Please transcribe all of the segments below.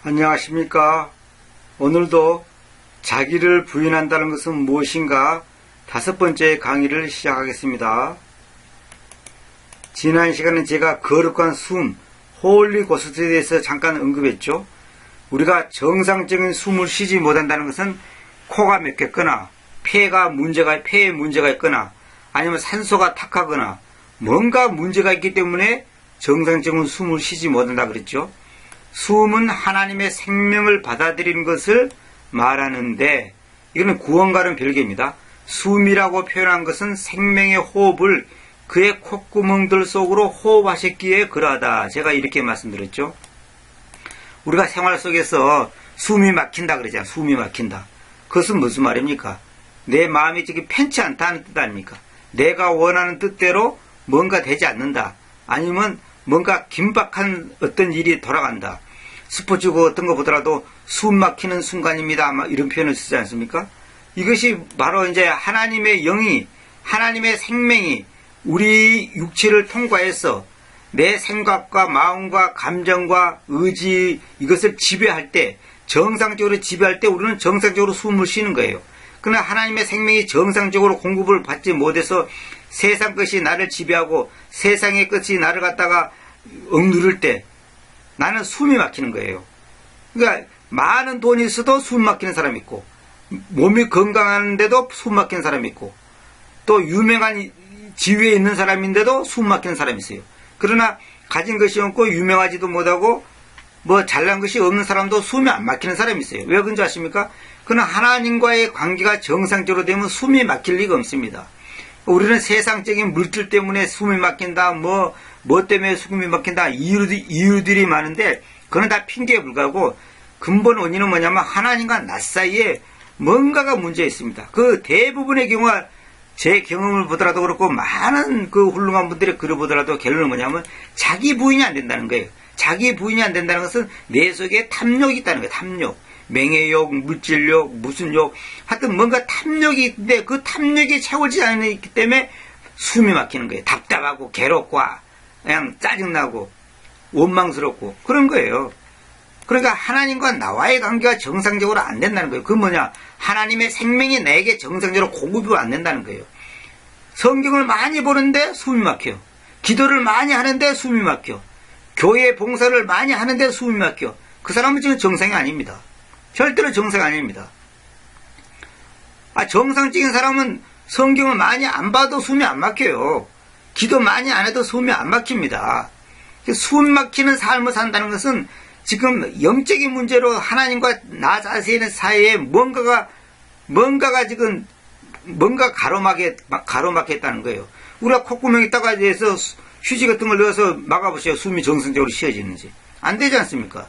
안녕하십니까. 오늘도 자기를 부인한다는 것은 무엇인가 5번째 강의를 시작하겠습니다. 지난 시간에 제가 거룩한 숨, 홀리 고스트에 대해서 잠깐 언급했죠. 우리가 정상적인 숨을 쉬지 못한다는 것은 코가 막혔거나 폐에 문제가 있거나 아니면 산소가 탁하거나 뭔가 문제가 있기 때문에 정상적인 숨을 쉬지 못한다 그랬죠. 숨은 하나님의 생명을 받아들이는 것을 말하는데 이거는 구원과는 별개입니다. 숨이라고 표현한 것은 생명의 호흡을 그의 콧구멍들 속으로 호흡하셨기에 그러하다. 제가 이렇게 말씀드렸죠. 우리가 생활 속에서 숨이 막힌다 그러잖아요. 숨이 막힌다. 그것은 무슨 말입니까? 내 마음이 지금 편치 않다는 뜻 아닙니까? 내가 원하는 뜻대로 뭔가 되지 않는다. 아니면 뭔가 긴박한 어떤 일이 돌아간다. 스포츠고 어떤 거 보더라도 숨 막히는 순간입니다. 아마 이런 표현을 쓰지 않습니까? 이것이 바로 이제 하나님의 영이, 하나님의 생명이 우리 육체를 통과해서 내 생각과 마음과 감정과 의지 이것을 지배할 때, 정상적으로 지배할 때 우리는 정상적으로 숨을 쉬는 거예요. 그러나 하나님의 생명이 정상적으로 공급을 받지 못해서 세상 것이 나를 지배하고 세상의 것이 나를 갖다가 억누를 때 나는 숨이 막히는 거예요. 그러니까 많은 돈이 있어도 숨 막히는 사람이 있고 몸이 건강한데도 숨 막히는 사람이 있고 또 유명한 지위에 있는 사람인데도 숨 막히는 사람이 있어요. 그러나 가진 것이 없고 유명하지도 못하고 뭐 잘난 것이 없는 사람도 숨이 안 막히는 사람이 있어요. 왜 그런지 아십니까? 그러나 하나님과의 관계가 정상적으로 되면 숨이 막힐 리가 없습니다. 우리는 세상적인 물질 때문에 숨이 막힌다, 뭐 때문에 숨이 막힌다, 이유들이 많은데, 그건 다 핑계에 불과하고, 근본 원인은 뭐냐면, 하나님과 나 사이에 뭔가가 문제 있습니다. 그 대부분의 경우가, 제 경험을 보더라도 그렇고, 많은 그 훌륭한 분들의 글을 보더라도 결론은 뭐냐면, 자기 부인이 안 된다는 거예요. 자기 부인이 안 된다는 것은 내 속에 탐욕이 있다는 거예요, 탐욕. 명예욕, 물질욕, 무슨 욕, 하여튼 뭔가 탐욕이 있는데 그 탐욕이 채워지지 않기 때문에 숨이 막히는 거예요. 답답하고 괴롭고 그냥 짜증나고 원망스럽고 그런 거예요. 그러니까 하나님과 나와의 관계가 정상적으로 안 된다는 거예요. 그건 뭐냐? 하나님의 생명이 나에게 정상적으로 공급이 안 된다는 거예요. 성경을 많이 보는데 숨이 막혀요. 기도를 많이 하는데 숨이 막혀. 교회 봉사를 많이 하는데 숨이 막혀. 그 사람은 지금 정상이 아닙니다. 절대로 정상이 아닙니다. 정상적인 사람은 성경을 많이 안 봐도 숨이 안 막혀요. 기도 많이 안 해도 숨이 안 막힙니다. 숨 막히는 삶을 산다는 것은 지금 영적인 문제로 하나님과 나 자신의 사이에 뭔가가 지금 뭔가 가로막혔다는 거예요. 우리가 콧구멍에다가 해서 휴지 같은 걸 넣어서 막아보세요. 숨이 정상적으로 쉬어지는지. 안 되지 않습니까?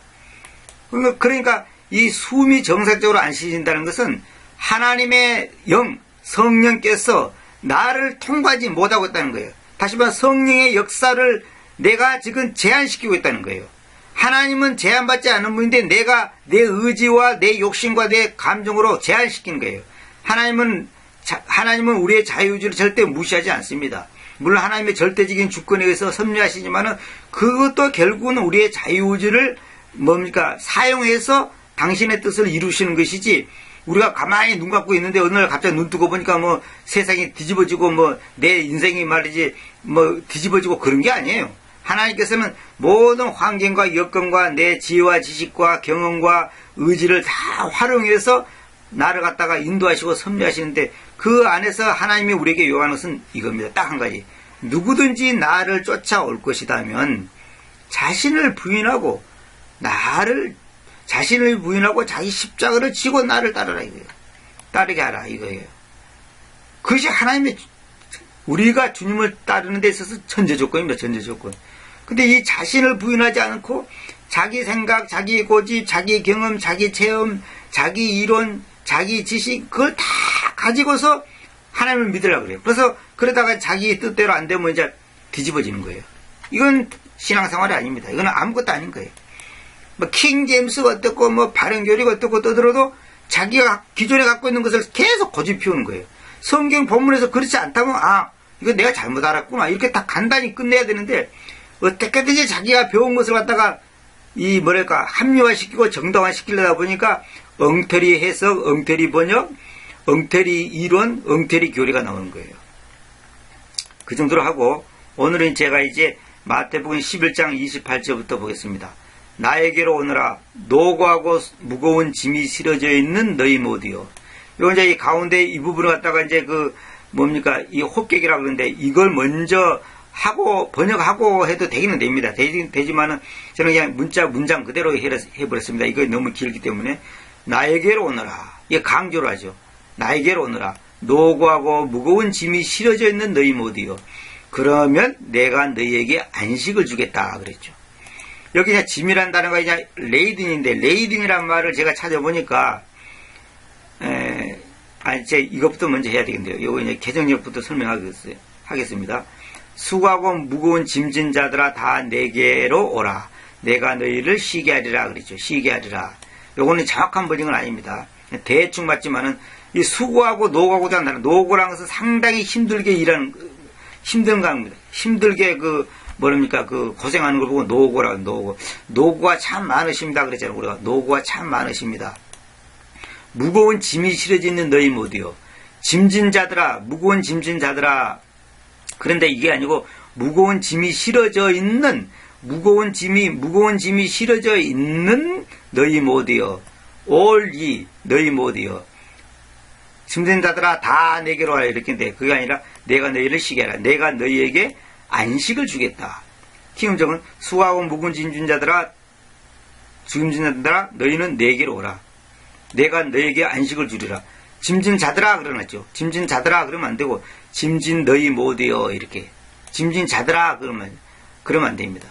그러니까 이 숨이 정상적으로 안 쉬어진다는 것은 하나님의 영, 성령께서 나를 통과하지 못하고 있다는 거예요. 다시 말해 성령의 역사를 내가 지금 제한시키고 있다는 거예요. 하나님은 제한받지 않은 분인데 내가 내 의지와 내 욕심과 내 감정으로 제한시키는 거예요. 하나님은 우리의 자유의지를 절대 무시하지 않습니다. 물론 하나님의 절대적인 주권에 의해서 섭리하시지만은 그것도 결국은 우리의 자유의지를 사용해서 당신의 뜻을 이루시는 것이지, 우리가 가만히 눈 감고 있는데 어느 날 갑자기 눈 뜨고 보니까 뭐 세상이 뒤집어지고 내 인생이 말이지 뒤집어지고 그런 게 아니에요. 하나님께서는 모든 환경과 여건과 내 지혜와 지식과 경험과 의지를 다 활용해서 나를 갖다가 인도하시고 섭리하시는데, 그 안에서 하나님이 우리에게 요구하는 것은 이겁니다. 딱 한 가지. 누구든지 나를 쫓아올 것이다면 자신을 부인하고 자기 십자가를 지고 나를 따르라 이거예요. 따르게 하라 이거예요. 그것이 하나님의, 우리가 주님을 따르는 데 있어서 전제 조건입니다. 전제 조건. 근데 이 자신을 부인하지 않고 자기 생각, 자기 고집, 자기 경험, 자기 체험, 자기 이론, 자기 지식, 그걸 다 가지고서 하나님을 믿으려고 그래요. 그래서 그러다가 자기 뜻대로 안 되면 이제 뒤집어지는 거예요. 이건 신앙생활이 아닙니다. 이건 아무것도 아닌 거예요. 킹 제임스가 어떻고 바른교리가 어떻고 떠들어도 자기가 기존에 갖고 있는 것을 계속 고집 피우는 거예요. 성경 본문에서 그렇지 않다면 이거 내가 잘못 알았구나 이렇게 다 간단히 끝내야 되는데, 어떻게든지 자기가 배운 것을 갖다가 이 뭐랄까 합리화시키고 정당화시키려다 보니까 엉터리 해석, 엉터리 번역, 엉터리 이론, 엉터리 교리가 나오는 거예요. 그 정도로 하고 오늘은 제가 이제 마태복음 11장 28절부터 보겠습니다. 나에게로 오너라 노고하고 무거운 짐이 실어져 있는 너희 모두요. 요 이제 이 가운데 이 부분을 갖다가 이제 그 뭡니까 이 호객이라고 그러는데 이걸 먼저 하고 번역하고 해도 되기는 됩니다. 되지만은 저는 그냥 문장 그대로 해버렸습니다. 이거 너무 길기 때문에 나에게로 오너라. 이게 강조를 하죠. 나에게로 오너라. 노고하고 무거운 짐이 실어져 있는 너희 모두요. 그러면 내가 너희에게 안식을 주겠다 그랬죠. 여기 그냥 짐이라는 단어가 그냥 레이든인데 레이든이란 말을 제가 찾아보니까 이제 이것부터 먼저 해야 되겠네요. 이거 이제 개정력부터 설명하겠습니다. 수고하고 무거운 짐진 자들아 다 내게로 오라. 내가 너희를 쉬게 하리라 그랬죠. 쉬게 하리라. 요거는 정확한 번역은 아닙니다. 대충 맞지만은 이 수고하고 노고하고 한다는 노고라는 것은 상당히 힘들게 일하는 힘든 겁니다. 힘들게 뭐랍니까 고생하는 걸 보고 노고라고 노고가 참 많으십니다 그랬잖아요. 우리가 노고가 참 많으십니다. 무거운 짐이 실어져 있는 너희 모두요. 짐진 자들아 무거운 짐진 자들아. 그런데 이게 아니고 무거운 짐이 실어져 있는 무거운 짐이 실어져 있는 너희 모두요. all ye 너희 모두요. 짐진 자들아 다 내게로 와라 이렇게인데 그게 아니라 내가 너희를 쉬게 하라. 내가 너희에게 안식을 주겠다. 키움정은 수고하고 무거운 짐진 자들아 너희는 내게로 오라. 내가 너희에게 안식을 주리라. 짐진 자들아 그러놨죠. 짐진 자들아 그러면 안 되고 짐진 너희 모두여 이렇게 짐진 자들아 그러면 안 됩니다.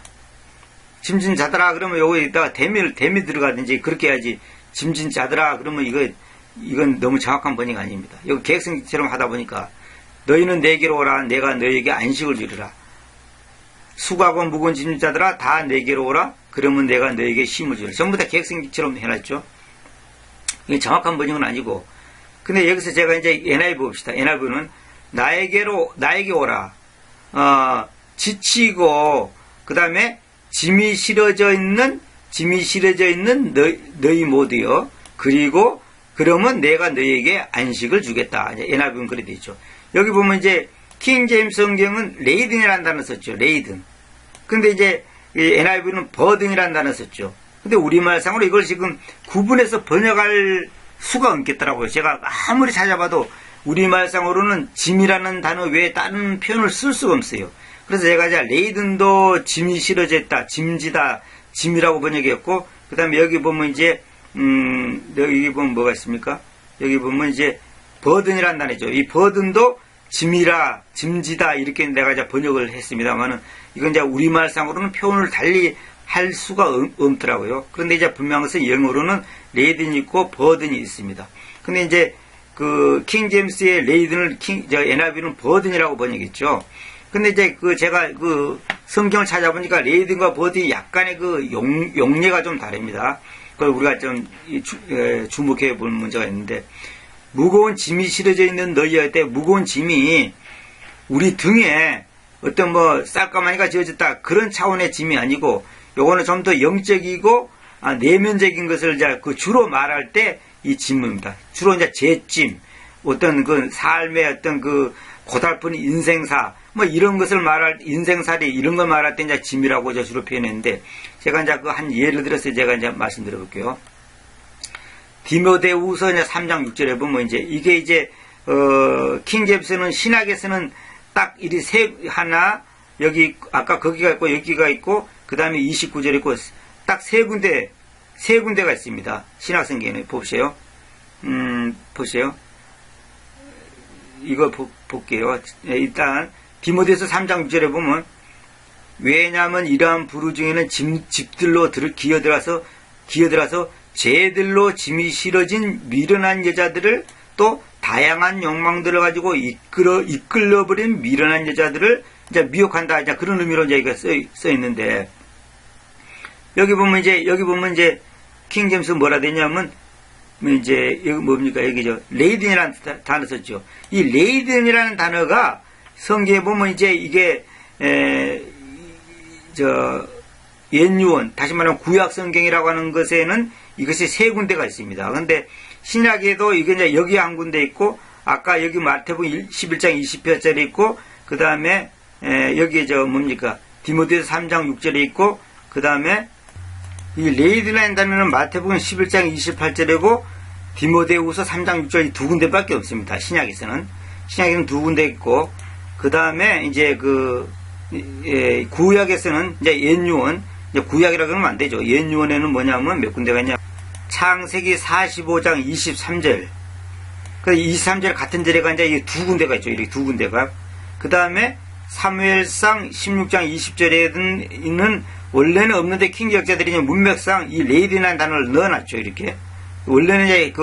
짐진 자들아 그러면 여기다가 대미 들어가든지 그렇게 해야지. 짐진 자들아 그러면 이건 너무 정확한 번역 아닙니다. 여기 계획성처럼 하다 보니까 너희는 내게로 오라. 내가 너희에게 안식을 주리라. 수고하고 무거운 짐진 자들아 다 내게로 오라. 그러면 내가 너희에게 쉼을 주리라. 전부 다 계획성처럼 해놨죠. 이게 정확한 번역은 아니고. 근데 여기서 제가 이제 NIV 봅시다. NIV는 나에게 오라. 지치고 그 다음에 짐이 실어져 있는 너희 모두요. 그리고 그러면 내가 너희에게 안식을 주겠다. 이제 NIV는 그래 돼 있죠. 여기 보면 이제 킹 제임스 성경은 레이든이라는 단어 썼죠. 레이든. 근데 이제 NIV는 버든이라는 단어 썼죠. 근데 우리말상으로 이걸 지금 구분해서 번역할 수가 없겠더라고요. 제가 아무리 찾아봐도 우리말상으로는 짐이라는 단어 외에 다른 표현을 쓸 수가 없어요. 그래서 제가 이제 레이든도 짐이 실어져 있다. 짐지다. 짐이라고 번역했고, 그 다음에 여기 보면 이제, 여기 보면 뭐가 있습니까? 여기 보면 이제 버든이라는 단어죠. 이 버든도 짐지다. 이렇게 내가 이제 번역을 했습니다만은, 이건 이제 우리말상으로는 표현을 달리 할 수가 없더라고요. 그런데 이제 분명한 것은 영어로는 레이든이 있고 버든이 있습니다. 근데 이제 킹 제임스의 레이든을 NIV는 버든이라고 번역했죠. 근데 이제 제가 성경을 찾아보니까 레이든과 버든이 약간의 용례가 좀 다릅니다. 그걸 우리가 좀 주목해 볼 문제가 있는데, 무거운 짐이 실어져 있는 너희할 때 무거운 짐이 우리 등에 어떤 쌀가마니가 지어졌다 그런 차원의 짐이 아니고, 요거는 좀 더 영적이고 내면적인 것을 이제 주로 말할 때 이 짐입니다. 주로 이제 재짐, 어떤 삶의 어떤 고달픈 인생사, 이런 것을 인생살이 이런 걸 말할 때 이제 짐이라고 주로 표현했는데, 제가 이제 한 예를 들어서 제가 이제 말씀드려 볼게요. 디모데후서 3장 6절에 보면 이게 킹 제임스는 신학에서는 딱 이리 하나, 여기 아까 거기가 있고 여기가 있고 그 다음에 29절 있고 딱 세 군데가 있습니다. 신학성경에 보세요. 보세요. 이거 볼게요. 일단 디모데서 3장 6절에 보면, 왜냐하면 이러한 부류 중에는 집들로 기어들어서 죄들로 짐이 실어진 미련한 여자들을, 또 다양한 욕망들을 가지고 이끌려버린 미련한 여자들을 이제 미혹한다. 이제 그런 의미로 이제 이거 써 있는데, 여기 보면 이제 킹 제임스 뭐라 되냐면, 여기 뭡니까? 여기죠. 레이든이라는 단어 썼죠. 이 레이든이라는 단어가 성경에 보면 이게, 옛유언, 다시 말하면 구약 성경이라고 하는 것에는 이것이 세 군데가 있습니다. 그런데 신약에도 이게 이제 여기 한 군데 있고, 아까 여기 마태복음 11장 20절에 있고, 그 다음에 여기에 뭡니까? 디모데후서 3장 6절에 있고, 그 다음에 이 레이드라는 단어는 마태복음 11장 28절이고, 디모데후서 3장 6절 이 두 군데밖에 없습니다. 신약에서는 두 군데 있고, 그 다음에 이제 구약에서는 이제 옛유언, 구약이라고 하면 안 되죠. 옛유언에는 뭐냐면 몇 군데가 있냐? 창세기 45장 23절. 그 23절 같은 절에가 이제 이 두 군데가 있죠. 이렇게 두 군데가. 그 다음에 사무엘상 16장 20절에 있는 원래는 없는데 킹역자들이 문맥상 이 레이드라는 단어를 넣어놨죠. 이렇게. 원래는 이제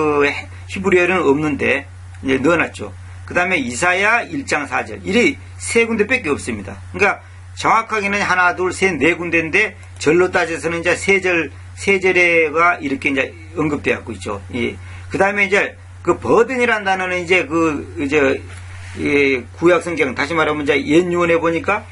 히브리어는 없는데 이제 넣어놨죠. 그 다음에 이사야 1장 4절. 이래 세 군데밖에 없습니다. 그러니까 정확하게는 하나, 둘, 셋, 네 군데인데 절로 따져서는 이제 세 절에가 이렇게 이제 언급되었고 있죠. 예. 그 다음에 이제 버든이라는 단어는 이제 구약 성경, 다시 말하면 이제 옛유언에 보니까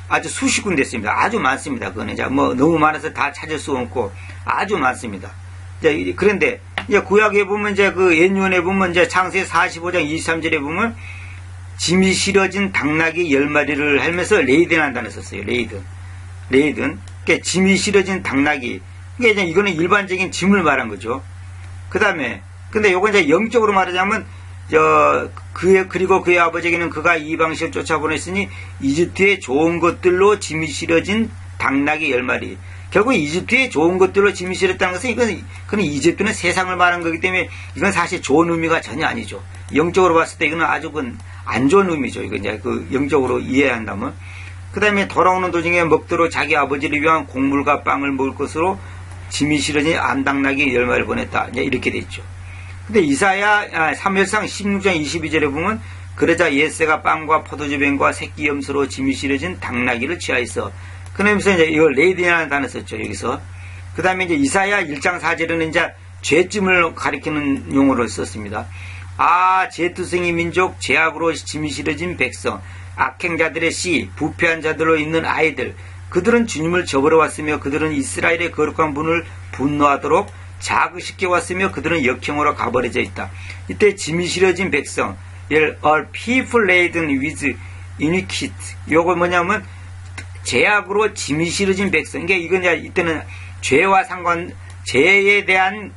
아주 수십 군데 있습니다. 아주 많습니다. 그거는 이제 너무 많아서 다 찾을 수 없고 아주 많습니다. 이제 그런데 이제 구약에 보면 이제 옛유언에 보면 이제 창세기 45장 23절에 보면 짐이 실어진 당나귀 10마리를 하면서 레이든이라는 단어 썼어요. 레이든. 그러니까 짐이 실어진 당나귀. 그러니까 이제 이거는 일반적인 짐을 말한 거죠. 그 다음에 근데 요건 이제 영적으로 말하자면 그리고 그의 아버지에게는 그가 이방신을 쫓아보냈으니 이집트의 좋은 것들로 짐이 실어진 당나귀 10마리. 결국 이집트의 좋은 것들로 짐이 실었다는 것은 그건 이집트는 세상을 말한 거기 때문에 이건 사실 좋은 의미가 전혀 아니죠. 영적으로 봤을 때 이거는 아주 안 좋은 의미죠. 이거 이제 영적으로 이해한다면. 그 다음에 돌아오는 도중에 먹도록 자기 아버지를 위한 곡물과 빵을 먹을 것으로 짐이 실어진 암당나귀 10마리를 보냈다. 이제 이렇게 돼 있죠. 근데 이사야 사무엘상 16장 22절에 보면 그러자 예새가 빵과 포도주병과 새끼 염소로 짐이 실어진 당나귀를 취하였어. 그러면서 이제 이걸 레이든이라는 단어 썼죠. 여기서. 그 다음에 이제 이사야 1장 4절에는 이제 죄짐을 가리키는 용어를 썼습니다. 제투성이 민족, 죄악으로 짐이 실어진 백성, 악행자들의 씨, 부패한 자들로 있는 아이들, 그들은 주님을 저버려 왔으며 그들은 이스라엘의 거룩한 분을 분노하도록 자극시켜 왔으며 그들은 역행으로 가버려져 있다. 이때 짐이 실어진 백성, a people laden with iniquity. 요거 뭐냐면 죄악으로 짐이 실어진 백성. 그러니까 이건 이제 이때는 죄에 대한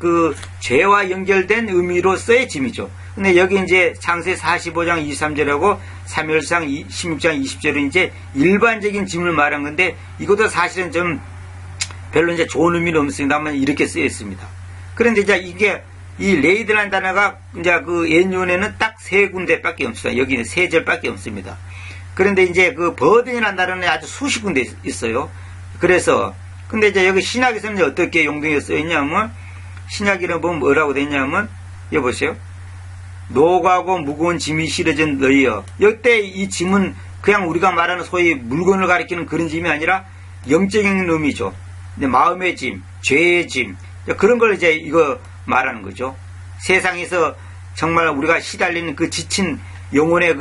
죄와 연결된 의미로서의 짐이죠. 근데 여기 이제 창세 45장 23절하고 사무엘상 16장 20절은 이제 일반적인 짐을 말한 건데 이것도 사실은 좀 별로 이제 좋은 의미는 없습니다만 이렇게 쓰여 있습니다. 그런데 이제 이게 이 레이드라는 단어가 이제 옛유언에는 딱 세 군데밖에 없습니다. 여기는 세 절밖에 없습니다. 그런데 이제 버든이라는 단어는 아주 수십 군데 있어요. 그래서 근데 이제 여기 신약에서는 이제 어떻게 용동에 쓰여 있냐면 신약에는 보면 뭐라고 되어 있냐면 여기 보세요. 노가고 무거운 짐이 실어진 너희여. 이때 이 짐은 그냥 우리가 말하는 소위 물건을 가리키는 그런 짐이 아니라 영적인 의미죠. 마음의 짐, 죄의 짐, 그런 걸 이제 이거 말하는 거죠. 세상에서 정말 우리가 시달리는 지친 영혼의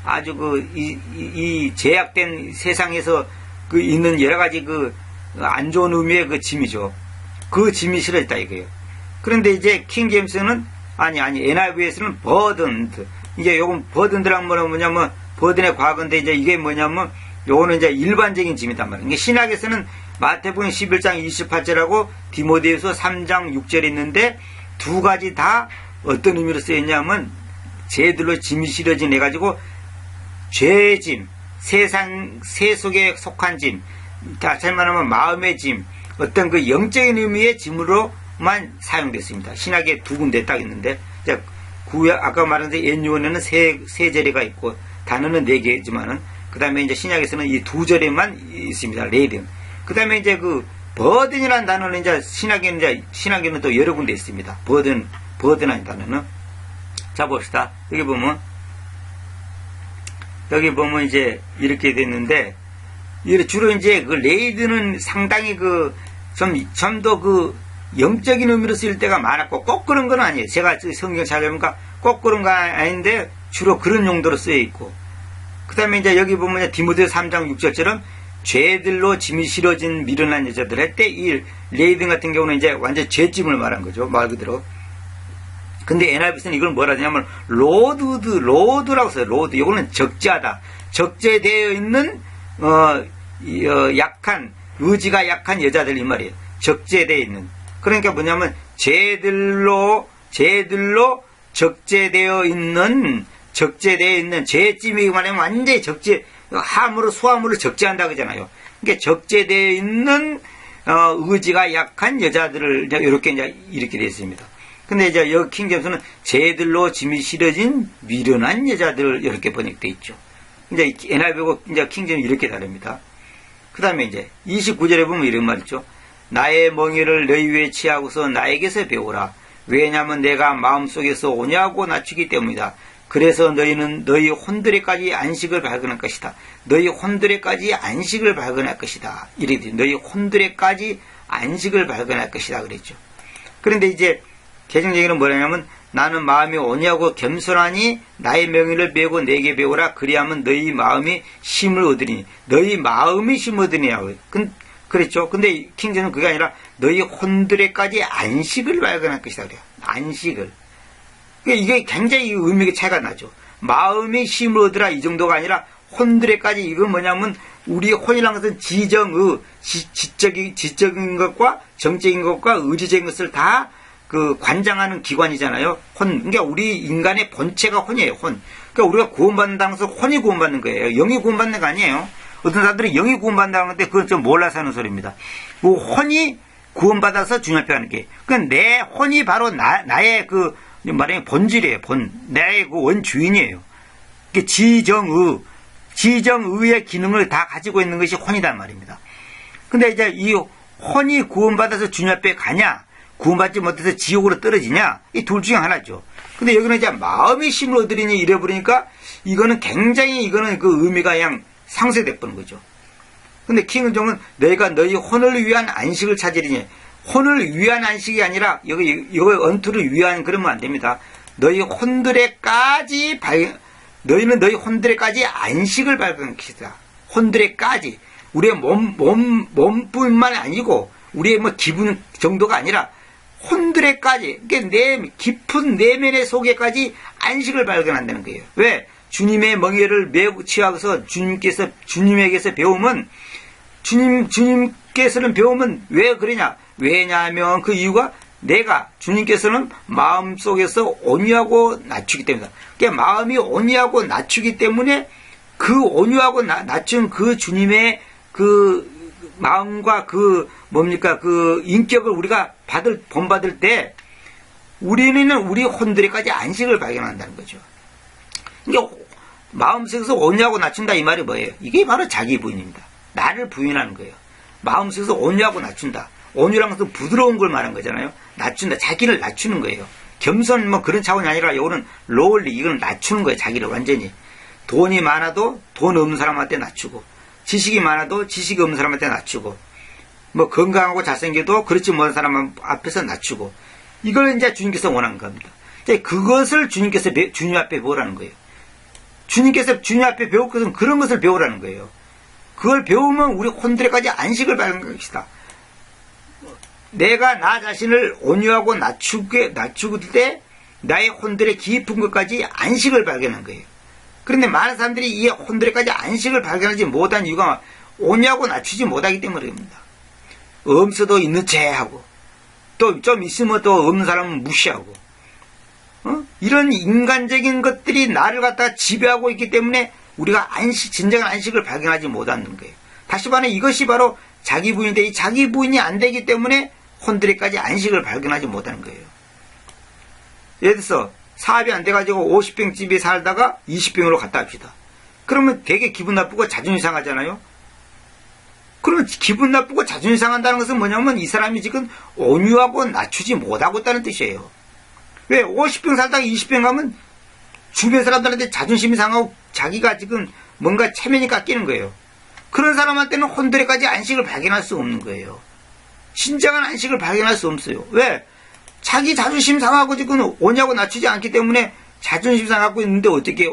아주 이 제약된 세상에서 있는 여러 가지 안 좋은 의미의 짐이죠. 그 짐이 실어있다 이거예요. 그런데 이제 킹제임스는 NIV에서는 버든드. 이게 요건 버든드란 뭐냐면 버든의 과거인데 이제 이게 뭐냐면 요거는 이제 일반적인 짐이단 말이에요. 이게 신학에서는 마태복음 11장 28절하고 디모데후서 3장 6절이 있는데 두 가지 다 어떤 의미로 쓰였냐면 죄들로 짐이 실어진 해가지고 죄의 짐, 세 속에 속한 짐, 다시 말하면 마음의 짐, 어떤 영적인 의미의 짐으로만 사용됐습니다. 신학에 두 군데 딱 있는데 아까 말한 옛유언에는 세 절에가 있고 단어는 네 개지만은 그 다음에 이제 신약에서는 이 두 절에만 있습니다. 레이든. 그 다음에 이제 버든이라는 단어는 이제 신학에는 또 여러 군데 있습니다. 버든이라는 단어는. 자, 봅시다. 여기 보면 이제 이렇게 됐는데, 주로 이제 레이든은 상당히 좀 더 영적인 의미로 쓰일 때가 많았고, 꼭 그런 건 아니에요. 제가 성경 찾아보니까 꼭 그런 건 아닌데, 주로 그런 용도로 쓰여 있고. 그 다음에 이제 여기 보면 디모데 3장 6절처럼 죄들로 짐이 실어진 미련한 여자들 할 때 이 레이든 같은 경우는 이제 완전 죄짐을 말한 거죠. 말 그대로. 근데 NIV에서는 이걸 뭐라 하냐면 로드라고 써요. 로드. 이거는 적재하다. 적재되어 있는 약한 의지가 약한 여자들 이 말이에요. 적재되어 있는. 그러니까 뭐냐면 죄들로 적재되어 있는 죄짐이 말하면 완전히 수화물을 적재한다 그러잖아요. 그러니까 적재되어 있는 의지가 약한 여자들을 이렇게 되어 있습니다. 근데 이제 여기 킹제임스는 죄들로 짐이 실어진 미련한 여자들을 이렇게 번역되어 있죠. 이제 NIV하고 이제 킹제임스 이렇게 다릅니다. 그 다음에 이제 29절에 보면 이런 말 있죠. 나의 멍에를 너희 위에 취하고서 나에게서 배우라. 왜냐하면 내가 마음속에서 온유하고 낮추기 때문이다. 그래서 너희는 너희 혼들에까지 안식을 발견할 것이다. 너희 혼들에까지 안식을 발견할 것이다. 이렇게 너희 혼들에까지 안식을 발견할 것이다 그랬죠. 그런데 이제 개정적으로 뭐냐면 나는 마음이 온유하고 겸손하니 나의 명예를 배우고 내게 배우라. 그리하면 너희 마음이 힘을 얻으리니. 너희 마음이 힘을 얻으리냐고. 그랬죠. 근데 킹제는 그게 아니라 너희 혼들에까지 안식을 발견할 것이다 그래요. 안식을. 이게 굉장히 의미가 차이가 나죠. 마음이 힘을 얻으라 이 정도가 아니라 혼들에까지. 이건 뭐냐면 우리 혼이라는 것은 지적인 것과 정적인 것과 의지적인 것을 다 관장하는 기관이잖아요. 그러니까 우리 인간의 본체가 혼이에요. 혼. 그러니까 우리가 구원받는다는 것은 혼이 구원받는 거예요. 영이 구원받는 거 아니에요. 어떤 사람들이 영이 구원받는다는 건데 그건 좀 몰라서 하는 소리입니다. 혼이 구원받아서 주님 앞에 하는 게. 그러니까 내 혼이 바로 나의 말하면 본질이에요. 나의 원주인이에요. 지정의의 기능을 다 가지고 있는 것이 혼이란 말입니다. 근데 이제 이 혼이 구원받아서 주님 앞에 가냐, 구원받지 못해서 지옥으로 떨어지냐, 이 둘 중에 하나죠. 근데 여기는 이제 마음의 힘을 얻으리니 이래버리니까 이거는 굉장히 그 의미가 그냥 상쇄돼 버린 거죠. 근데 킹은종은 너희가 너희 혼을 위한 안식을 찾으리니, 혼을 위한 안식이 아니라 여기 언투를 위한 그러면 안 됩니다. 너희는 너희 혼들에까지 안식을 발견할 것이다. 혼들에까지. 우리의 몸뿐만 아니고 우리의 기분 정도가 아니라 혼들에까지, 그러니까 내 깊은 내면의 속에까지 안식을 발견한다는 거예요. 왜? 주님의 멍에를 매우 취하고서 주님에게서 배우면, 주님께서는 배우면 왜 그러냐? 왜냐하면 그 이유가 주님께서는 마음속에서 온유하고 낮추기 때문이다. 그러니까 마음이 온유하고 낮추기 때문에 그 온유하고 낮춘 그 주님의 마음과 인격을 우리가 본받을 때 우리는 우리 혼들에까지 안식을 발견한다는 거죠. 그러니까 마음속에서 온유하고 낮춘다 이 말이 뭐예요? 이게 바로 자기 부인입니다. 나를 부인하는 거예요. 마음속에서 온유하고 낮춘다. 온유라는 것은 부드러운 걸 말한 거잖아요. 낮춘다. 자기를 낮추는 거예요. 겸손 그런 차원이 아니라 이거는 로울리, 이건 낮추는 거예요. 자기를 완전히. 돈이 많아도 돈 없는 사람한테 낮추고, 지식이 많아도 지식이 없는 사람한테 낮추고, 건강하고 잘생겨도 그렇지 못한 사람 앞에서 낮추고, 이걸 이제 주님께서 원하는 겁니다. 그것을 주님께서 주님 앞에 배우라는 거예요. 주님께서 주님 앞에 배울 것은 그런 것을 배우라는 거예요. 그걸 배우면 우리 혼들에까지 안식을 발견할 것이다. 내가 나 자신을 온유하고 낮추길 때 나의 혼들의 깊은 것까지 안식을 발견한 거예요. 그런데 많은 사람들이 이 혼들에까지 안식을 발견하지 못한 이유가 온유하고 낮추지 못하기 때문입니다. 없어도 있는 체 하고, 또 좀 있으면 또 없는 사람은 무시하고, 이런 인간적인 것들이 나를 갖다 지배하고 있기 때문에 우리가 진정한 안식을 발견하지 못하는 거예요. 다시 말해 이것이 바로 자기 부인인데, 이 자기 부인이 안 되기 때문에 혼들에까지 안식을 발견하지 못하는 거예요. 예를 들어서 사업이 안 돼가지고 50평 집에 살다가 20평으로 갔다 합시다. 그러면 되게 기분 나쁘고 자존심 상하잖아요. 그러면 기분 나쁘고 자존심 상한다는 것은 뭐냐면 이 사람이 지금 온유하고 낮추지 못하고 있다는 뜻이에요. 왜? 50평 살다가 20평 가면 주변 사람들한테 자존심이 상하고 자기가 지금 뭔가 체면이 깎이는 거예요. 그런 사람한테는 혼들에까지 안식을 발견할 수 없는 거예요. 진정한 안식을 발견할 수 없어요. 왜? 자기 자존심 상하고 지금 온유하고 낮추지 않기 때문에 자존심 상하고 있는데 어떻게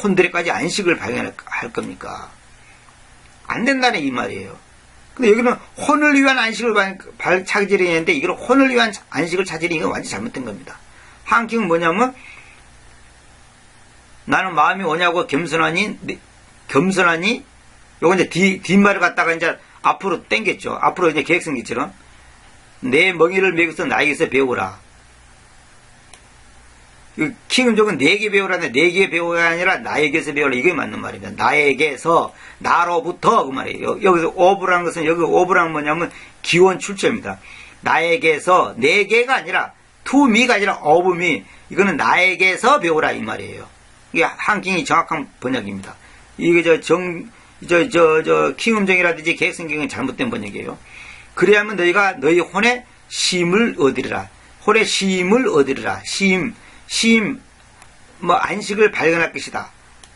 혼들에까지 안식을 발견할 겁니까? 안 된다는 이 말이에요. 근데 여기는 혼을 위한 안식을 찾으려는데 이걸 혼을 위한 안식을 찾으려는 건 완전히 잘못된 겁니다. 한경은 뭐냐면 나는 마음이 오냐고 겸손하니 요거 이제 뒷말을 갖다가 이제 앞으로 땡겼죠. 앞으로 이제 계획성기처럼 내 멍이를 메고서 나에게서 배우라. 킹은족은 내게 배우라는데 내게 배우가 아니라 나에게서 배우라. 이게 맞는 말입니다. 나에게서 나로부터 그 말이에요. 여기서 오브라는 것은 여기 오브라는 뭐냐면 기원 출처입니다. 나에게서 내게가 아니라 to me가 아니라 of me. 이거는 나에게서 배우라 이 말이에요. 이게 한킹이 정확한 번역입니다. 이게 킹음정이라든지 계획성경은 잘못된 번역이에요. 그래야만 너희가 너희 혼의 쉼을 얻으리라. 혼의 쉼을 얻으리라. 안식을 발견할 것이다.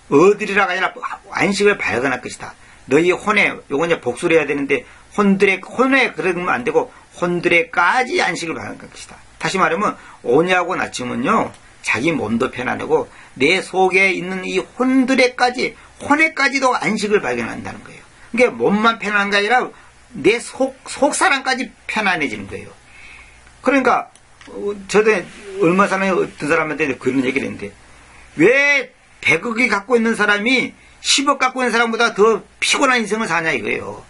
얻으리라가 아니라 안식을 발견할 것이다. 너희 혼에, 요건 이제 복수를 해야 되는데, 혼에 그러면 안 되고, 혼들에까지 안식을 발견할 것이다. 다시 말하면, 오냐고 낮추면요, 자기 몸도 편안하고, 내 속에 있는 이 혼에까지도 안식을 발견한다는 거예요. 그러니까 몸만 편안한 게 아니라, 내 속사람까지 편안해지는 거예요. 그러니까, 저도 얼마 전에 어떤 사람한테 그런 얘기를 했는데, 왜 100억이 갖고 있는 사람이 10억 갖고 있는 사람보다 더 피곤한 인생을 사냐 이거예요.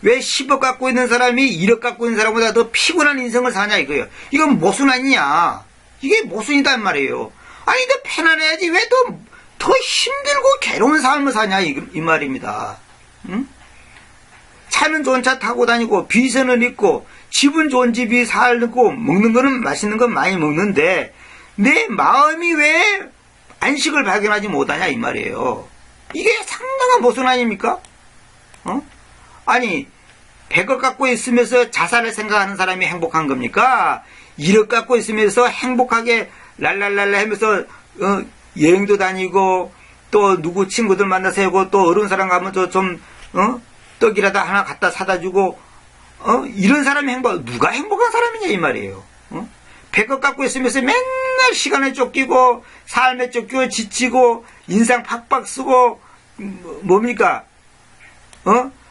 왜 10억 갖고 있는 사람이 1억 갖고 있는 사람보다 더 피곤한 인생을 사냐 이거예요. 이건 모순 아니냐. 이게 모순이단 말이에요. 아니, 더 편안해야지. 왜 더 힘들고 괴로운 삶을 사냐 이 말입니다. 응? 차는 좋은 차 타고 다니고 비서는 있고 집은 좋은 집이 살고 먹는 거는 맛있는 건 많이 먹는데 내 마음이 왜 안식을 발견하지 못하냐 이 말이에요. 이게 상당한 모순 아닙니까? 아니 100억 갖고 있으면서 자살을 생각하는 사람이 행복한 겁니까? 1억 갖고 있으면서 행복하게 랄랄랄라 하면서 여행도 다니고 또 누구 친구들 만나서 하고 또 어려운 사람 가면 떡이라도 하나 갖다 사다 주고 이런 사람이 누가 행복한 사람이냐 이 말이에요. 100억 갖고 있으면서 맨날 시간에 쫓기고 삶에 쫓기고 지치고 인상 팍팍 쓰고 뭡니까?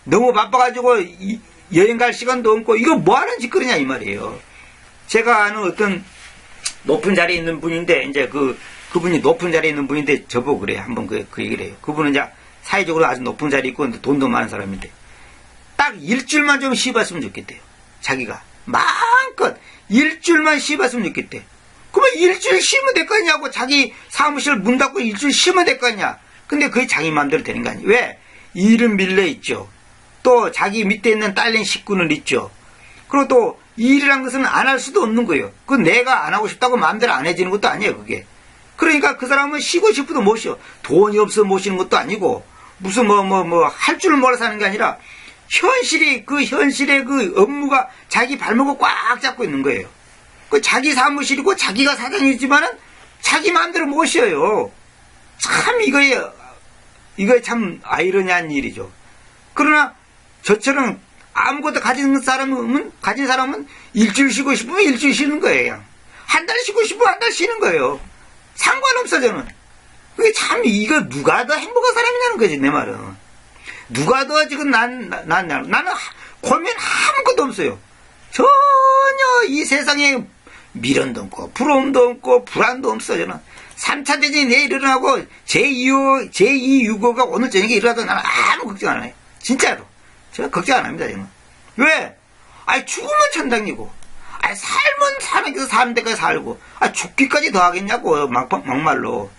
너무 바빠가지고 여행 갈 시간도 없고 이거 뭐하는 짓거리냐 이 말이에요. 제가 아는 어떤 높은 자리에 있는 분인데 이제 그분이 높은 자리에 있는 분인데 저보고 그래요. 한번 그 얘기를 해요. 그분은 이제 사회적으로 아주 높은 자리에 있고 돈도 많은 사람인데 딱 일주일만 좀 쉬봤으면 좋겠대요. 자기가 마음껏 일주일만 쉬봤으면 좋겠대. 그러면 일주일 쉬면 될 거 아니냐고. 자기 사무실 문 닫고 일주일 쉬면 될 거 아니야. 근데 그게 자기 마음대로 되는 거 아니에요. 왜? 일은 밀려 있죠. 또 자기 밑에 있는 딸린 식구는 있죠. 그리고 또 일이란 것은 안 할 수도 없는 거예요. 그 내가 안 하고 싶다고 마음대로 안 해지는 것도 아니에요. 그게. 그러니까 그 사람은 쉬고 싶어도 못 쉬어. 돈이 없어 못 쉬는 것도 아니고 무슨 할 줄 몰라서 하는 게 아니라 현실의 그 업무가 자기 발목을 꽉 잡고 있는 거예요. 그 자기 사무실이고 자기가 사장이지만은 자기 마음대로 못 쉬어요. 참 이거에 참 아이러니한 일이죠. 그러나 저처럼 아무것도 가진 사람은 일주일 쉬고 싶으면 일주일 쉬는 거예요. 그냥. 한 달 쉬고 싶으면 한 달 쉬는 거예요. 상관없어 저는. 그게 참 이거 누가 더 행복한 사람이냐는 거지 내 말은. 누가 더 지금 나는 고민 아무것도 없어요. 전혀 이 세상에 미련도 없고 부러움도 없고 불안도 없어 저는. 3차 대전이 내일 일어나고 제2유고가 오늘 저녁에 일어나도 나는 아무 걱정 안 해요. 진짜로. 제가 걱정 안 합니다 저는. 왜? 죽으면 천당이고 살면 사람께서 사는 데까지 살고 죽기까지 더 하겠냐고 막말로.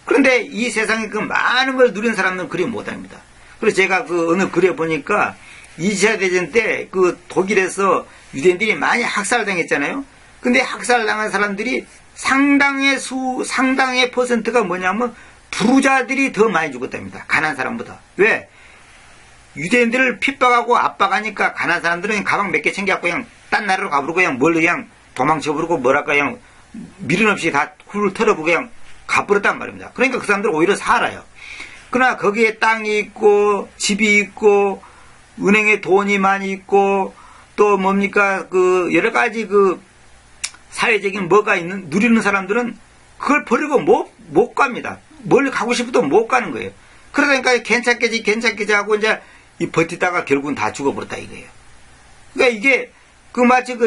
그런데 이 세상에 그 많은 걸 누린 사람들은 그리 못합니다. 그래서 제가 어느 글에 보니까 2차 대전 때 독일에서 유대인들이 많이 학살당했잖아요. 근데 학살당한 사람들이 상당의 퍼센트가 뭐냐면 부자들이 더 많이 죽었답니다. 가난한 사람보다. 왜? 유대인들을 핍박하고 압박하니까 가난한 사람들은 가방 몇 개 챙겨갖고 그냥 딴 나라로 가버리고 그냥 멀리 그냥 도망쳐버리고 그냥 미련 없이 다 훌훌 털어보고 그냥 가버렸단 말입니다. 그러니까 그 사람들은 오히려 살아요. 그러나 거기에 땅이 있고 집이 있고 은행에 돈이 많이 있고 또 뭡니까 여러 가지 사회적인 뭐가 누리는 사람들은 그걸 버리고 못 갑니다. 멀리 가고 싶어도 못 가는 거예요. 그러니까 괜찮겠지 하고 이제 이 버티다가 결국은 다 죽어버렸다 이거예요. 그러니까 이게 마치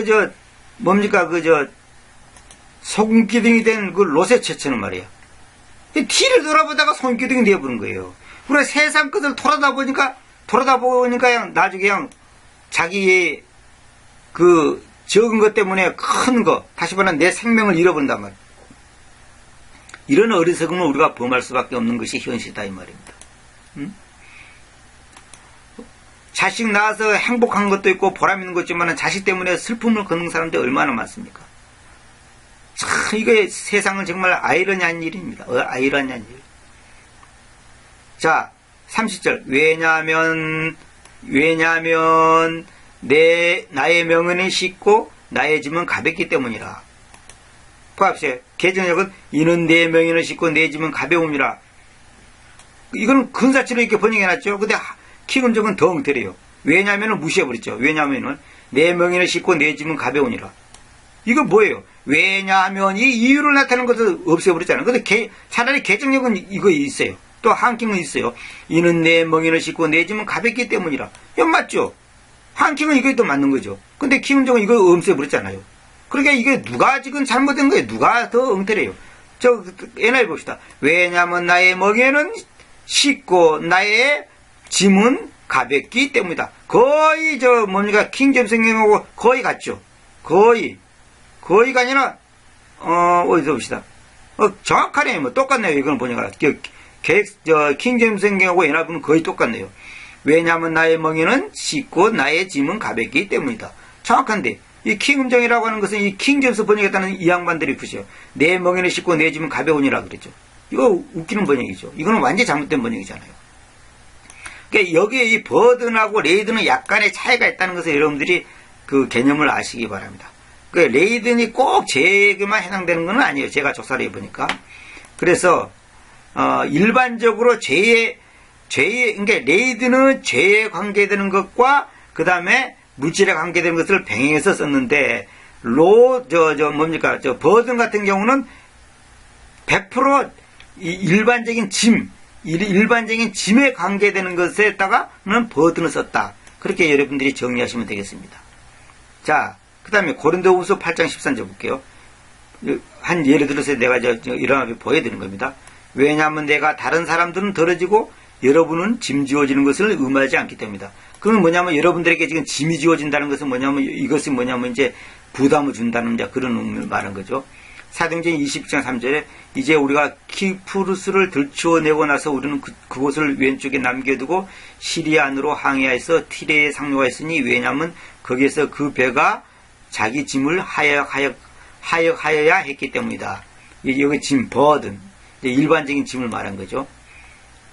뭡니까 손기둥이 된 그 로세체처럼 말이야. 뒤를 돌아보다가 손기둥이 되어버린 거예요. 우리가 세상 것을 돌아다 보니까 그냥 나중에 그냥 자기의 그 적은 것 때문에 큰 거, 다시 말하면 내 생명을 잃어버린단 말이에요. 이런 어리석음을 우리가 범할 수밖에 없는 것이 현실이다 이 말입니다. 자식 낳아서 행복한 것도 있고 보람 있는 것도 있지만 자식 때문에 슬픔을 걷는 사람들이 얼마나 많습니까? 참 이게 세상은 정말 아이러니한 일입니다. 아이러니한 일. 자 30절 왜냐하면 나의 명은은 쉽고 나의 짐은 가볍기 때문이라. 보십시오. 개정역은 이는 내 명예는 쉽고 내 짐은 가벼움이라. 이건 근사치로 이렇게 번역해놨죠. 근데 키금적은 더 엉터리요. 왜냐하면 무시해버렸죠. 왜냐하면 내 명예는 쉽고 내 짐은 가벼우니라. 이거 뭐예요? 왜냐하면 이 이유를 나타내는 것을 없애버렸잖아요. 근데 차라리 개정역은 이거 있어요. 또 한킹은 있어요. 이는 내 명예는 쉽고 내 짐은 가볍기 때문이라. 이건 맞죠? 한킹은 이게 또 맞는 거죠. 근데 키금적은 이거 없애버렸잖아요. 그러니까 이게 누가 지금 잘못된 거예요? 누가 더 엉터리예요? NIV 봅시다. 왜냐하면 나의 멍에는 쉽고 나의 짐은 가볍기 때문이다. 거의 뭡니까 킹제임스 성경하고 거의 같죠. 거의가 아니라 어디서 봅시다. 정확하네요. 뭐 똑같네요. 이건 보니까 킹제임스 성경하고 NIV는 거의 똑같네요. 왜냐하면 나의 멍에는 쉽고 나의 짐은 가볍기 때문이다. 정확한데 이 킹음정이라고 하는 것은 이 킹제임스 번역했다는 이 양반들이 부셔. 내 멍에는 쉽고 내 짐은 가벼우니라 그랬죠. 이거 웃기는 번역이죠. 이거는 완전히 잘못된 번역이잖아요. 그러니까 여기에 이 버든하고 레이든은 약간의 차이가 있다는 것을 여러분들이 그 개념을 아시기 바랍니다. 그 레이든이 꼭 죄에게만 해당되는 건 아니에요. 제가 조사를 해보니까. 그래서 일반적으로 그러니까 레이든은 죄에 관계되는 것과 그 다음에 물질에 관계되는 것을 병행해서 썼는데 버든 같은 경우는 100% 일반적인 짐에 관계되는 것에다가는 버든을 썼다. 그렇게 여러분들이 정리하시면 되겠습니다. 자, 그 다음에 고린도후서 8장 13절 볼게요. 한 예를 들어서 내가 이런 보여드리는 겁니다. 왜냐하면 내가 다른 사람들은 덜어지고 여러분은 짐지워지는 것을 의미하지 않기 때문이다. 그건 뭐냐면 여러분들에게 지금 짐이 지워진다는 것은 이것이 뭐냐면 이제 부담을 준다는 그런 의미를 말한 거죠. 사도행전 20장 3절에 이제 우리가 키프루스를 들추어내고 나서 우리는 그곳을 왼쪽에 남겨두고 시리안으로 항해하여서 티레에 상륙하였으니 왜냐하면 거기에서 그 배가 자기 짐을 하역하여야 했기 때문이다. 여기 짐, 버든 일반적인 짐을 말한 거죠.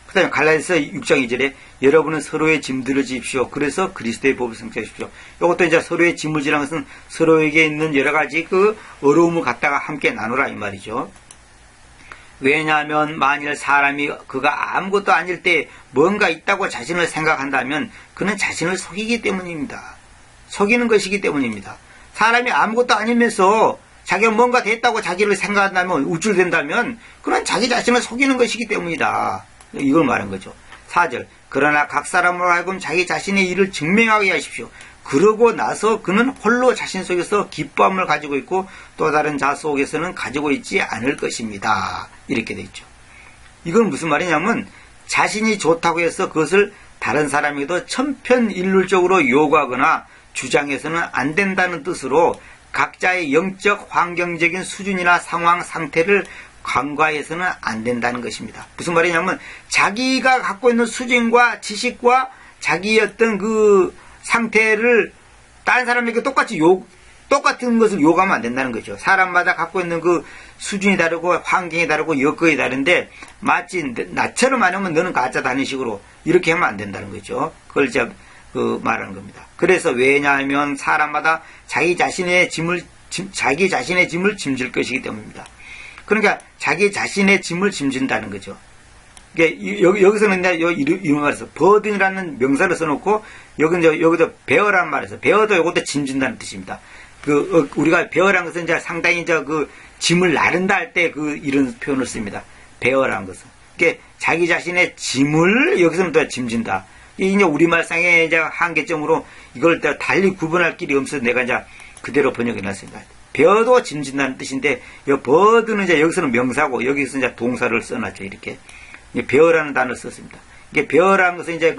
그 다음에 갈라디아서 6장 2절에 여러분은 서로의 짐들을 지십시오. 그래서 그리스도의 법을 성취하십시오. 이것도 이제 서로의 짐을 지라는 것은 서로에게 있는 여러 가지 그 어려움을 갖다가 함께 나누라 이 말이죠. 왜냐하면 만일 사람이 그가 아무것도 아닐 때 뭔가 있다고 자신을 생각한다면 그는 자신을 속이기 때문입니다. 속이는 것이기 때문입니다. 사람이 아무것도 아니면서 자기가 뭔가 됐다고 자기를 생각한다면 우쭐댄다면 그는 자기 자신을 속이는 것이기 때문이다. 이걸 말한 거죠. 4절 그러나 각 사람으로 하여금 자기 자신의 일을 증명하게 하십시오. 그러고 나서 그는 홀로 자신 속에서 기쁨을 가지고 있고 또 다른 자 속에서는 가지고 있지 않을 것입니다. 이렇게 돼 있죠. 이건 무슨 말이냐면 자신이 좋다고 해서 그것을 다른 사람에게도 천편일률적으로 요구하거나 주장해서는 안 된다는 뜻으로 각자의 영적 환경적인 수준이나 상황 상태를 간과해서는 안 된다는 것입니다. 무슨 말이냐면 자기가 갖고 있는 수준과 지식과 자기의 어떤 그 상태를 다른 사람에게 똑같은 것을 요구하면 안 된다는 거죠. 사람마다 갖고 있는 그 수준이 다르고 환경이 다르고 여건이 다른데 마치 나처럼 안 하면 너는 가짜다 하는 식으로 이렇게 하면 안 된다는 거죠. 그걸 이제 말하는 겁니다. 그래서 왜냐하면 사람마다 자기 자신의 짐을 짐질 것이기 때문입니다. 그러니까 자기 자신의 짐을 짐진다는 거죠. 여기서는 이런 말에서 버든이라는 명사를 써놓고 여기도 베어라는 말에서 베어도 이것도 짐진다는 뜻입니다. 우리가 베어라는 것은 이제 상당히 그 짐을 나른다 할 때 이런 표현을 씁니다. 베어라는 것은. 자기 자신의 짐을 여기서는 또 짐진다. 이제 우리말상의 이제 한계점으로 이걸 달리 구분할 길이 없어서 내가 이제 그대로 번역해 놨습니다. 벼도 짐진다는 뜻인데, 이 버드는 이제 여기서는 명사고, 여기서 이제 동사를 써놨죠, 이렇게. 벼라는 단어를 썼습니다. 이게 벼라는 것은 이제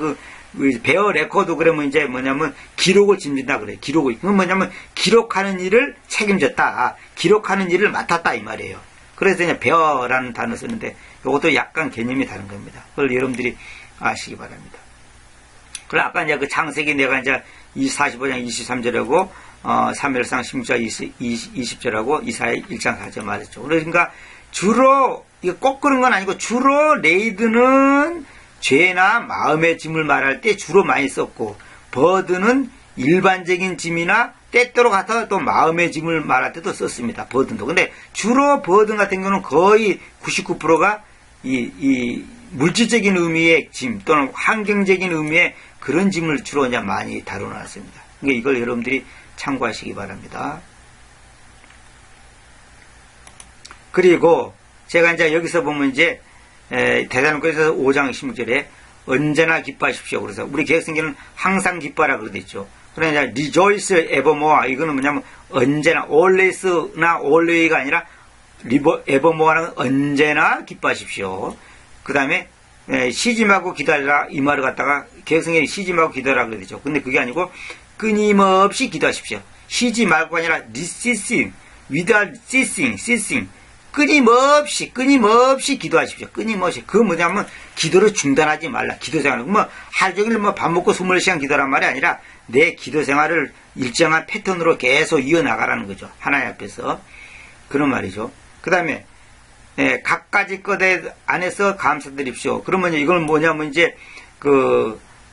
벼 레코드 그러면 이제 뭐냐면 기록을 짐진다 그래요. 기록을. 그건 뭐냐면 기록하는 일을 책임졌다. 기록하는 일을 맡았다 이 말이에요. 그래서 이제 벼라는 단어 쓰는데 이것도 약간 개념이 다른 겁니다. 그걸 여러분들이 아시기 바랍니다. 그래 아까 이제 그 창세기 내가 이제 45장 23절하고 사무엘상 16장 20절하고 이사야 1장 4절 말했죠. 그러니까 주로 이거 꼭 그런 건 아니고 주로 레이드는 죄나 마음의 짐을 말할 때 주로 많이 썼고 버드는 일반적인 짐이나 때때로 가서 또 마음의 짐을 말할 때도 썼습니다. 버든도. 근데 주로 버든 같은 경우는 거의 99%가 이 물질적인 의미의 짐 또는 환경적인 의미의 그런 짐을 주로 이제 많이 다뤄놨습니다. 그러니까 이걸 여러분들이 참고하시기 바랍니다. 그리고 제가 이제 여기서 보면 이제 대사로니가서 5장 16절에 언제나 기뻐하십시오. 그래서 우리 개혁성경은 항상 기뻐하라 그러겠죠. 그러니까 rejoice evermore 이거는 뭐냐면 언제나 always나 alway가 아니라 evermore는 언제나 기뻐하십시오. 그 다음에 쉬지 말고 기다리라 이 말을 갖다가 개혁성경이 쉬지 말고 기다리라 그러겠죠. 근데 그게 아니고 끊임없이 기도하십시오. 쉬지 말고가 아니라 ceasing, without ceasing 끊임없이 기도하십시오. 끊임없이. 그건 뭐냐면, 기도를 중단하지 말라. 기도 생활을. 하루 종일 밥 먹고 24시간 기도란 말이 아니라, 내 기도 생활을 일정한 패턴으로 계속 이어나가라는 거죠. 하나님 앞에서. 그런 말이죠. 그 다음에, 각가지 것 안에서 감사드립시오. 그러면 이건 뭐냐면, 이제,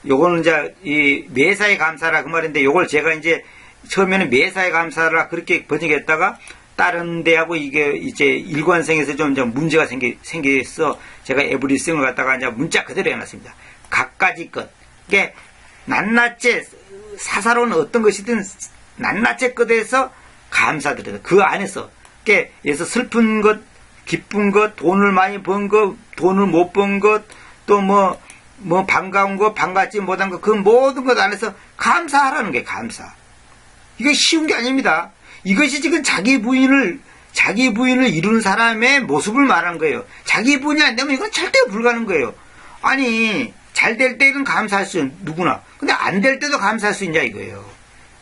요거는 이제, 이 매사에 감사라 그 말인데, 요걸 제가 이제, 처음에는 매사에 감사라 그렇게 번역했다가, 다른 데하고 이게 이제 일관성에서 좀 이제 문제가 생겨서 제가 에브리싱을 갖다가 이제 문자 그대로 해놨습니다. 각가지 것. 이게 낱낱이 사사로운 어떤 것이든 낱낱이 것에서 감사드려요. 그 안에서. 그래서 슬픈 것, 기쁜 것, 돈을 많이 번 것, 돈을 못 번 것, 또 반가운 것, 반갑지 못한 것, 그 모든 것 안에서 감사하라는 게 감사. 이게 쉬운 게 아닙니다. 이것이 지금 자기 부인을 이루는 사람의 모습을 말하는 거예요. 자기 부인이 안 되면 이건 절대 불가능한 거예요. 아니, 잘 될 때는 감사할 수 있는, 누구나. 근데 안 될 때도 감사할 수 있냐, 이거예요.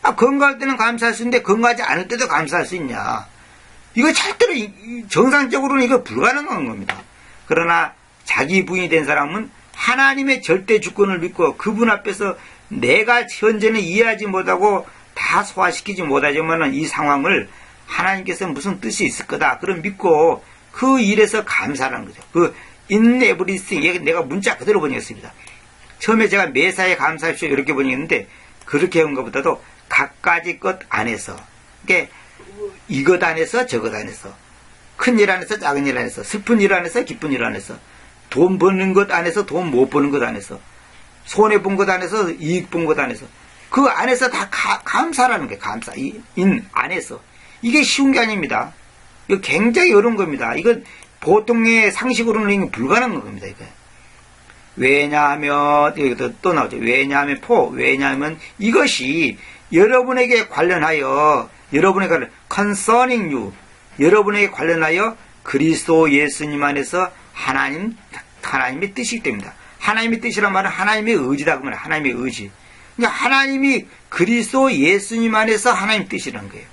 건강할 때는 감사할 수 있는데, 건강하지 않을 때도 감사할 수 있냐. 이거 절대로, 정상적으로는 이거 불가능한 겁니다. 그러나, 자기 부인이 된 사람은 하나님의 절대 주권을 믿고, 그분 앞에서 내가 현재는 이해하지 못하고, 다 소화시키지 못하지만은 이 상황을 하나님께서 무슨 뜻이 있을 거다. 그럼 믿고 그 일에서 감사하는 거죠. in everything. 내가 문자 그대로 번역했습니다. 처음에 제가 매사에 감사합시오. 이렇게 번역했는데 그렇게 한 것보다도 각가지 것 안에서. 그러니까 이것 안에서 저것 안에서. 큰 일 안에서 작은 일 안에서. 슬픈 일 안에서 기쁜 일 안에서. 돈 버는 것 안에서 돈 못 버는 것 안에서. 손해본 것 안에서 이익 본 것 안에서. 그 안에서 다 감사라는 게 감사. 인 안에서. 이게 쉬운 게 아닙니다. 이거 굉장히 어려운 겁니다. 이건 보통의 상식으로는 이거 불가능한 겁니다. 이거. 왜냐하면 여기도 또 나오죠. 왜냐하면 왜냐하면 이것이 여러분에게 관련하여 concerning you 여러분에게 관련하여 그리스도 예수님 안에서 하나님의 뜻이기 때문이다. 하나님의 뜻이란 말은 하나님의 의지다. 그러면 하나님의 의지. 그러니까 하나님이 그리스도 예수님 안에서 하나님 뜻이라는 거예요.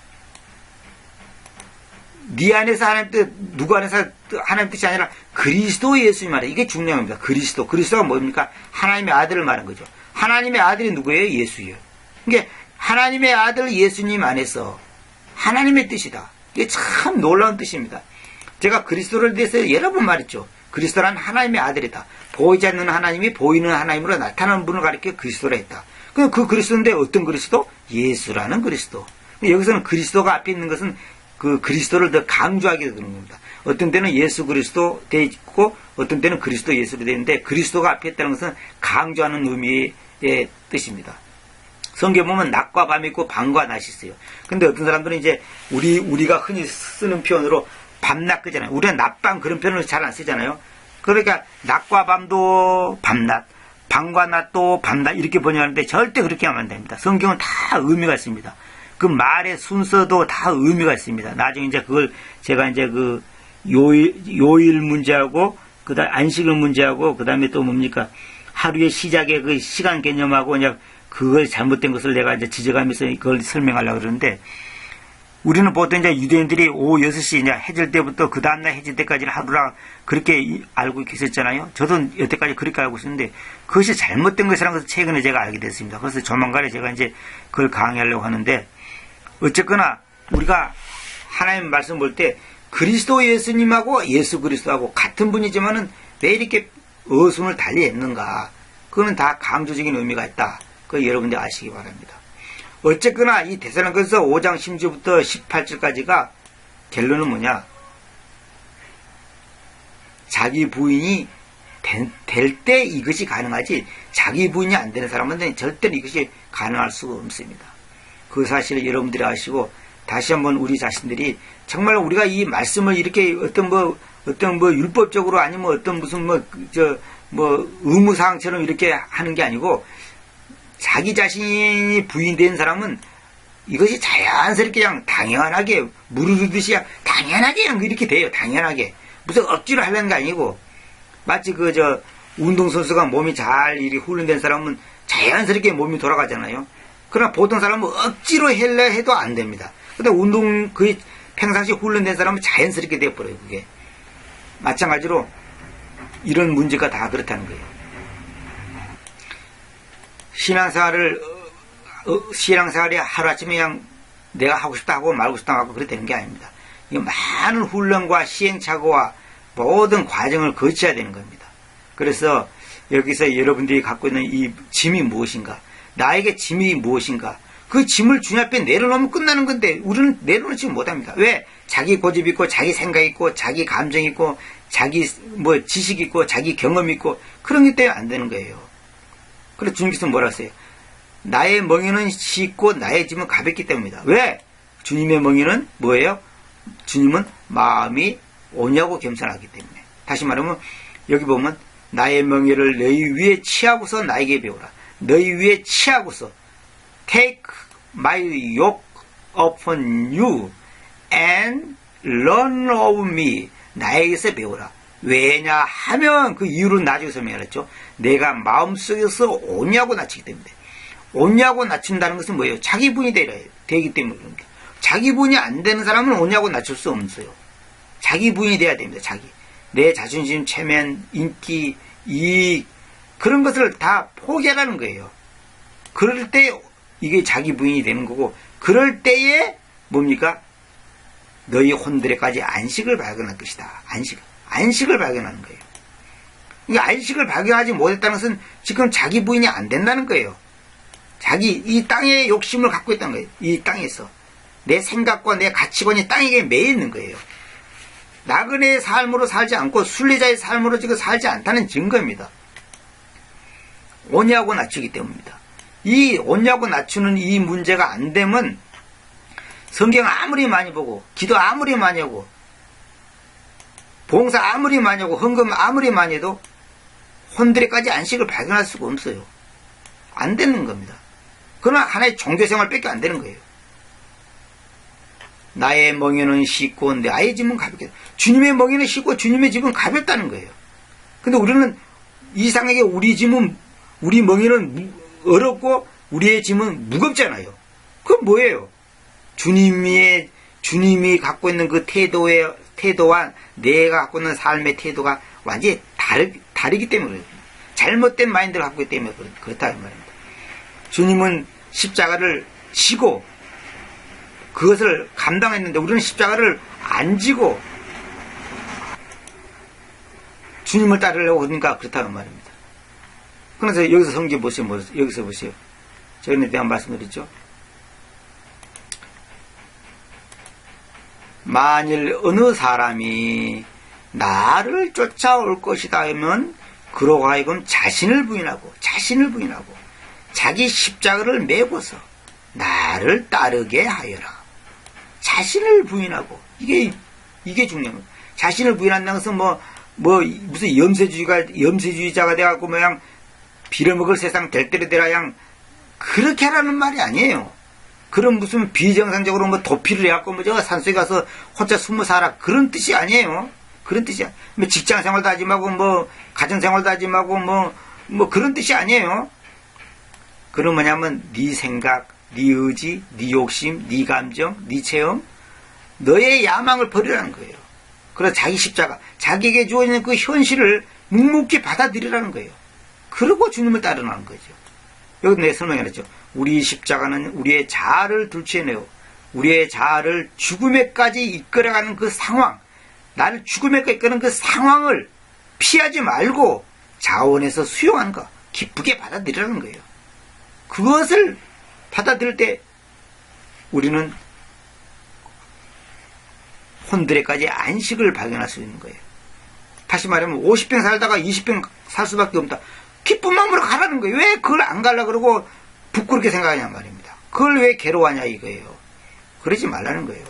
네 안에서 하나님 뜻, 누구 안에서 하나님 뜻이 아니라 그리스도 예수님 안에. 이게 중요한 겁니다. 그리스도가 뭡니까? 하나님의 아들을 말하는 거죠. 하나님의 아들이 누구예요? 예수예요. 그러니까 하나님의 아들 예수님 안에서 하나님의 뜻이다. 이게 참 놀라운 뜻입니다. 제가 그리스도를 대해서 여러 번 말했죠. 그리스도란 하나님의 아들이다. 보이지 않는 하나님이 보이는 하나님으로 나타나는 분을 가리켜 그리스도라 했다. 그 그리스도인데 어떤 그리스도? 예수라는 그리스도. 여기서는 그리스도가 앞에 있는 것은 그 그리스도를 더 강조하게 되는 겁니다. 어떤 때는 예수 그리스도 되어 있고 어떤 때는 그리스도 예수로 되어 있는데 그리스도가 앞에 있다는 것은 강조하는 의미의 뜻입니다. 성경 보면 낮과 밤이 있고 밤과 낮이 있어요. 근데 어떤 사람들은 이제 우리가 흔히 쓰는 표현으로 밤낮 그잖아요. 우리는 낮밤 그런 표현을 잘 안 쓰잖아요. 그러니까 낮과 밤도 밤낮, 밤과 낮도 밤다 이렇게 번역하는데 절대 그렇게 하면 안 됩니다. 성경은 다 의미가 있습니다. 그 말의 순서도 다 의미가 있습니다. 나중에 이제 그걸 제가 이제 그 요일 문제하고 그다음 안식일 문제하고 그다음에 또 뭡니까 하루의 시작의 그 시간 개념하고 이제 그걸 잘못된 것을 내가 이제 지적하면서 그걸 설명하려고 그러는데 우리는 보통 이제 유대인들이 오후 6시 이제 해질 때부터 그 다음날 해질 때까지는 하루라 그렇게 알고 계셨잖아요. 저도 여태까지 그렇게 알고 있었는데 그것이 잘못된 것이라는 것을 최근에 제가 알게 됐습니다. 그래서 조만간에 제가 이제 그걸 강의하려고 하는데 어쨌거나 우리가 하나님 말씀 볼 때 그리스도 예수님하고 예수 그리스도하고 같은 분이지만은 왜 이렇게 어순을 달리 했는가? 그거는 다 강조적인 의미가 있다. 그거 여러분들 아시기 바랍니다. 어쨌거나 이 데살로니가서 5장 10절부터 18절까지가 결론은 뭐냐? 자기 부인이 될 때 이것이 가능하지 자기 부인이 안 되는 사람한테는 절대로 이것이 가능할 수가 없습니다. 그 사실을 여러분들이 아시고 다시 한번 우리 자신들이 정말 우리가 이 말씀을 이렇게 어떤 율법적으로 아니면 어떤 무슨 의무사항처럼 이렇게 하는 게 아니고 자기 자신이 부인된 사람은 이것이 자연스럽게 그냥 당연하게 무르르듯이 그냥 당연하게 그냥 이렇게 돼요. 당연하게. 무슨 억지로 하려는 게 아니고 마치 운동선수가 몸이 잘 이렇게 훈련된 사람은 자연스럽게 몸이 돌아가잖아요. 그러나 보통 사람은 억지로 하려 해도 안 됩니다. 근데 평상시 훈련된 사람은 자연스럽게 돼버려요, 그게. 마찬가지로 이런 문제가 다 그렇다는 거예요. 신앙생활이 하루아침에 그냥 내가 하고 싶다 하고 말고 싶다 하고 그렇게 되는 게 아닙니다. 이 많은 훈련과 시행착오와 모든 과정을 거쳐야 되는 겁니다. 그래서 여기서 여러분들이 갖고 있는 이 짐이 무엇인가? 나에게 짐이 무엇인가? 그 짐을 주님 앞에 내려놓으면 끝나는 건데 우리는 내려놓지 못합니다. 왜? 자기 고집 있고 자기 생각 있고 자기 감정 있고 자기 지식 있고 자기 경험 있고 그런 게 때문에 안 되는 거예요. 그래서 주님께서 뭐라 하세요? 나의 멍에는 쉽고 나의 짐은 가볍기 때문이다. 왜? 주님의 멍에는 뭐예요? 주님은 마음이 온유하고 겸손하기 때문에. 다시 말하면 여기 보면 나의 멍에를 너희 위에 취하고서 나에게 배우라. 너희 위에 취하고서 Take my yoke upon you and learn of me. 나에게서 배우라. 왜냐하면 그 이유를 나중에 설명했죠. 내가 마음속에서 온유하고 낮추기 때문에. 온유하고 낮춘다는 것은 뭐예요? 자기 분이 되기 때문에 그럽니다. 자기 분이 안 되는 사람은 온유하고 낮출 수 없어요. 자기 분이 돼야 됩니다. 내 자존심, 체면, 인기, 이익 그런 것을 다 포기하라는 거예요. 그럴 때 이게 자기 부인이 되는 거고 그럴 때에 뭡니까? 너희 혼들에까지 안식을 발견할 것이다. 안식을 발견하는 거예요. 이 안식을 발견하지 못했다는 것은 지금 자기 부인이 안 된다는 거예요. 이 땅에 욕심을 갖고 있다는 거예요. 이 땅에서 내 생각과 내 가치관이 땅에 매여 있는 거예요. 나그네의 삶으로 살지 않고 순례자의 삶으로 지금 살지 않다는 증거입니다. 온유하고 낮추기 때문입니다. 이 온유하고 낮추는 이 문제가 안 되면 성경 아무리 많이 보고 기도 아무리 많이 하고 봉사 아무리 많이 하고 헌금 아무리 많이 해도 혼들에까지 안식을 발견할 수가 없어요. 안 되는 겁니다. 그러나 하나의 종교생활밖에 안 되는 거예요. 나의 멍에는 쉽고 나의 짐은 가볍게. 주님의 멍에는 쉽고 주님의 짐은 가볍다는 거예요. 근데 우리는 이상하게 우리 멍에는 어렵고 우리의 짐은 무겁잖아요. 그건 뭐예요? 주님이 갖고 있는 그 태도와 내가 갖고 있는 삶의 태도가 완전히 다르기 때문에 그래요. 잘못된 마인드를 갖고 있기 때문에 그렇다 이 말입니다. 주님은 십자가를 지고 그것을 감당했는데 우리는 십자가를 안 지고 주님을 따르려고 그러니까 그렇다는 말입니다. 그래서 여기서 성경 보세요. 여기서 보세요. 저번에 대한 말씀드렸죠. 만일 어느 사람이 나를 쫓아올 것이다 하면 그로 하여금 자신을 부인하고 자기 십자가를 메고서 나를 따르게 하여라. 자신을 부인하고 이게 중요한 거예요. 자신을 부인한다는 것은 무슨 염세주의자가 돼갖고 그냥 빌어먹을 세상 될 대로 되라 양 그렇게 하라는 말이 아니에요. 그런 무슨 비정상적으로 뭐 도피를 해갖고 뭐 저 산속에 가서 혼자 숨어 살아 그런 뜻이 아니에요. 그런 뜻이야. 뭐 직장 생활도 하지 말고 뭐 가정 생활도 하지 말고 뭐 그런 뜻이 아니에요. 그럼 뭐냐면 네 생각, 네 의지, 네 욕심, 네 감정, 네 체험, 너의 야망을 버리라는 거예요. 그래서 자기 십자가, 자기에게 주어지는 그 현실을 묵묵히 받아들이라는 거예요. 그러고 주님을 따르라는 거죠. 여기 내 설명해놨죠. 우리 십자가는 우리의 자아를 둘째내어 우리의 자아를 죽음에까지 이끌어가는 그 상황, 나를 죽음에까지 이끄는 그 상황을 피하지 말고 자원해서 수용하는 거, 기쁘게 받아들이라는 거예요. 그것을 받아들일 때 우리는 혼들에까지 안식을 발견할 수 있는 거예요. 다시 말하면 50평 살다가 20평 살 수밖에 없다. 기쁜 마음으로 가라는 거예요. 왜 그걸 안 가려고 그러고 부끄럽게 생각하냐 말입니다. 그걸 왜 괴로워하냐 이거예요. 그러지 말라는 거예요.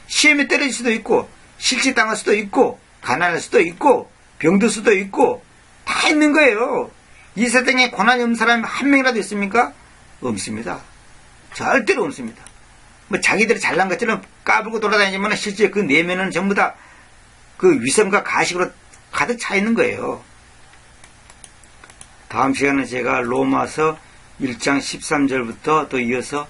시험에 떨어질 수도 있고 실직당할 수도 있고 가난할 수도 있고 병들 수도 있고 다 있는 거예요. 이 세상에 고난이 없는 사람이 한 명이라도 있습니까? 없습니다. 절대로 없습니다. 뭐 자기들이 잘난 것처럼 까불고 돌아다니지만 실제 그 내면은 전부 다 그 위선과 가식으로 가득 차 있는 거예요. 다음 시간에 제가 로마서 1장 13절부터 또 이어서